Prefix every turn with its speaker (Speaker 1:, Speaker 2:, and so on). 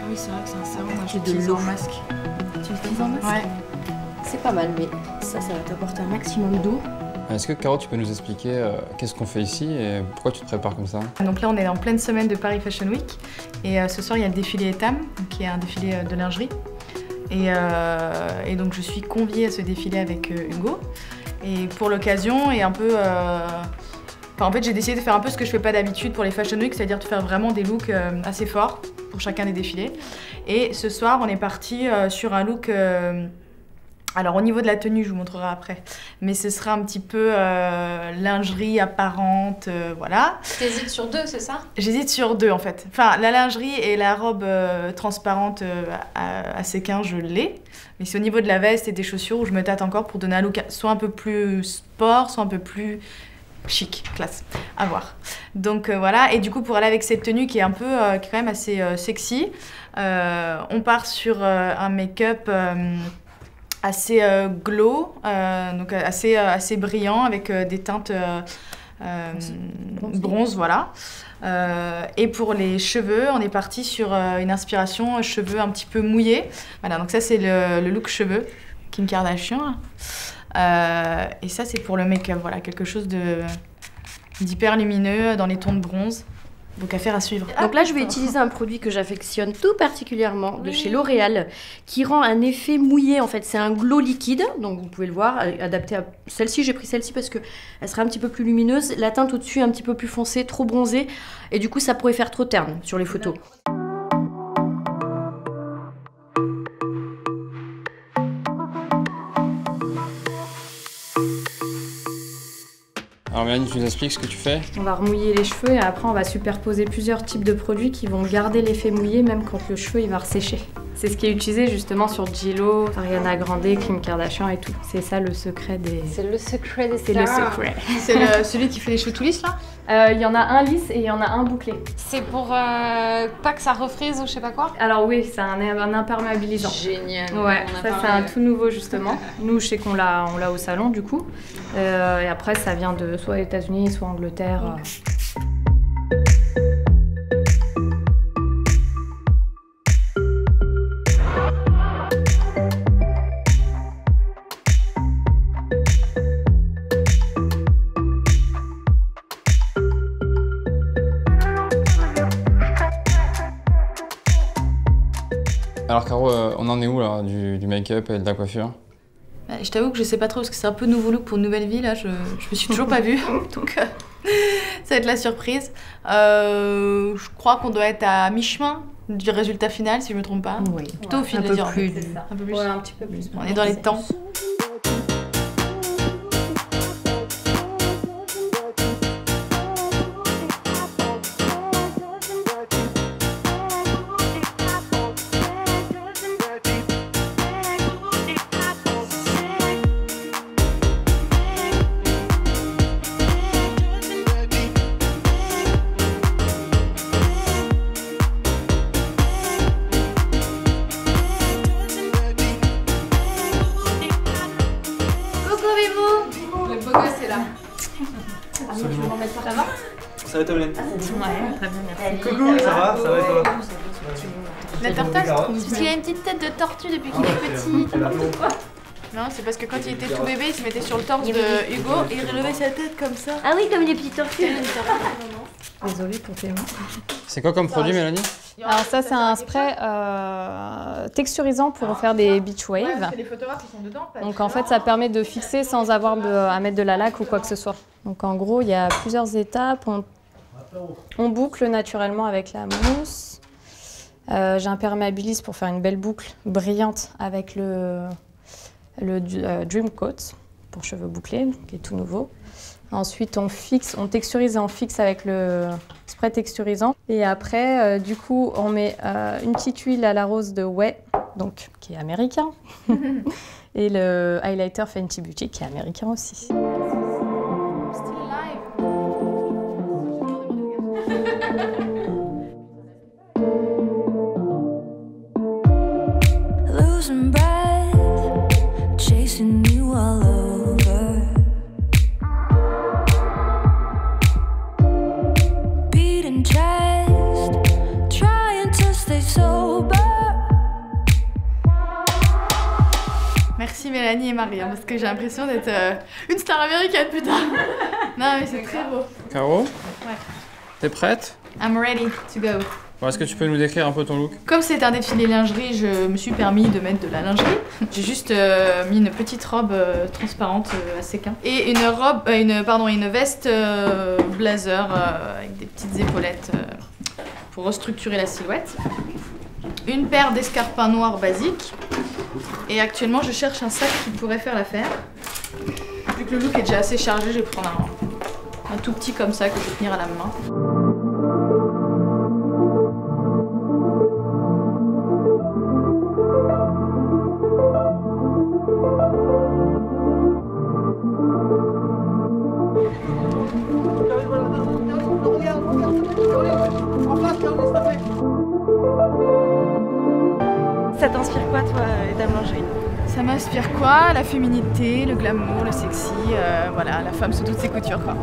Speaker 1: Oui, c'est vrai que c'est un savon. Moi, je l'utilise en masque.
Speaker 2: Tu l'utilises en masque?
Speaker 1: Ouais.
Speaker 2: C'est pas mal, mais ça va t'apporter un maximum d'eau.
Speaker 3: Est-ce que Caro, tu peux nous expliquer qu'est-ce qu'on fait ici et pourquoi tu te prépares comme ça?
Speaker 1: Donc là, on est en pleine semaine de Paris Fashion Week. Et ce soir, il y a le défilé Etam, qui est un défilé de lingerie. Et donc, je suis conviée à ce défilé avec Hugo. Et pour l'occasion, et un peu... en fait, j'ai décidé de faire un peu ce que je fais pas d'habitude pour les Fashion Week, c'est-à-dire de faire vraiment des looks assez forts pour chacun des défilés. Et ce soir, on est parti sur un look... alors, au niveau de la tenue, je vous montrerai après, mais ce sera un petit peu lingerie apparente, voilà.
Speaker 2: T'hésites sur deux, c'est ça?
Speaker 1: J'hésite sur deux, en fait. Enfin, la lingerie et la robe transparente à séquins, je l'ai. Mais c'est au niveau de la veste et des chaussures où je me tâte encore pour donner un look soit un peu plus sport, soit un peu plus... chic, classe, à voir. Donc voilà, et du coup pour aller avec cette tenue qui est un peu, qui est quand même assez sexy, on part sur un make-up assez glow, donc assez brillant avec des teintes bronze, voilà. Et pour les cheveux, on est parti sur une inspiration cheveux un petit peu mouillés. Voilà, donc ça c'est le look cheveux, Kim Kardashian. Et ça c'est pour le make-up, voilà, quelque chose d'hyper lumineux dans les tons de bronze. Donc affaire à suivre.
Speaker 2: Donc là je vais utiliser un produit que j'affectionne tout particulièrement de chez L'Oréal qui rend un effet mouillé en fait. C'est un glow liquide, donc vous pouvez le voir, adapté à celle-ci. J'ai pris celle-ci parce qu'elle sera un petit peu plus lumineuse. La teinte au-dessus un petit peu plus foncée, trop bronzée. Et du coup ça pourrait faire trop terne sur les photos.
Speaker 3: Alors Mélanie, tu nous expliques ce que tu fais?
Speaker 4: On va remouiller les cheveux et après on va superposer plusieurs types de produits qui vont garder l'effet mouillé même quand le cheveu il va ressécher. C'est ce qui est utilisé justement sur J.Lo, Ariana Grande, Kim Kardashian et tout. C'est ça le secret des...
Speaker 2: C'est le secret des
Speaker 4: C'est le secret.
Speaker 1: C'est celui qui fait les cheveux tout lisses là?
Speaker 4: Il y en a un lisse et il y en a un bouclé.
Speaker 2: C'est pour pas que ça refrise ou je sais pas quoi?
Speaker 4: Alors oui, c'est un imperméabilisant.
Speaker 2: Génial.
Speaker 4: Ouais, ça c'est un tout nouveau justement. Nous je sais qu'on l'a au salon du coup. Et après ça vient de soit États-Unis, soit Angleterre.
Speaker 3: Alors Caro, on en est où là du make-up et de la coiffure?
Speaker 1: Je t'avoue que je sais pas trop parce que c'est un peu nouveau look pour une nouvelle vie là, je me suis toujours pas vue, donc ça va être la surprise. Je crois qu'on doit être à mi-chemin du résultat final si je me trompe pas.
Speaker 4: Oui.
Speaker 1: Plutôt au fil de dire. Un peu plus.
Speaker 4: Ouais, un petit peu plus.
Speaker 1: On est dans les temps.
Speaker 5: Ça va Tobelène?
Speaker 1: Ouais, très bien, merci.
Speaker 5: Coucou, ça va? Ça va et toi?
Speaker 1: La tortoise, parce qu'il a une petite tête de tortue depuis qu'il est petit. Non, c'est parce que quand il était tout bébé, il se mettait sur le torse de Hugo et il relevait sa tête comme ça.
Speaker 2: Ah oui, comme les petites tortues.
Speaker 4: Désolée pour tes mains.
Speaker 3: C'est quoi comme produit Mélanie?
Speaker 4: Alors ça c'est un spray texturisant pour faire des beach waves.
Speaker 1: Les photographes qui sont dedans.
Speaker 4: Donc en fait ça permet de fixer sans avoir à mettre de la laque ou quoi que ce soit. Donc en gros il y a plusieurs étapes. On boucle naturellement avec la mousse. J'imperméabilise pour faire une belle boucle brillante avec le Dream Coat pour cheveux bouclés, qui est tout nouveau. Ensuite, on texturise et on fixe avec le spray texturisant. Et après, du coup, on met une petite huile à la rose de Ouai, donc qui est américain. Et le highlighter Fenty Beauty, qui est américain aussi.
Speaker 1: Still alive.
Speaker 5: Wishing you all over. Beating chest, trying to stay sober.
Speaker 1: Merci Mélanie et Marie, hein, parce que j'ai l'impression d'être une star américaine, putain. Non mais c'est très beau.
Speaker 3: Caro?
Speaker 1: Ouais.
Speaker 3: T'es prête?
Speaker 1: I'm ready to go.
Speaker 3: Bon, est-ce que tu peux nous décrire un peu ton look?
Speaker 1: Comme c'est un défilé lingerie, je me suis permis de mettre de la lingerie. J'ai juste mis une petite robe transparente à séquin. Et une veste blazer avec des petites épaulettes pour restructurer la silhouette. Une paire d'escarpins noirs basiques. Et actuellement, je cherche un sac qui pourrait faire l'affaire. Vu que le look est déjà assez chargé, je vais prendre un tout petit comme ça que je vais tenir à la main.
Speaker 6: Ça t'inspire quoi, toi, Dame Lingerie?
Speaker 1: Ça m'inspire quoi? La féminité, le glamour, le sexy, voilà, la femme sous toutes ses coutures, quoi.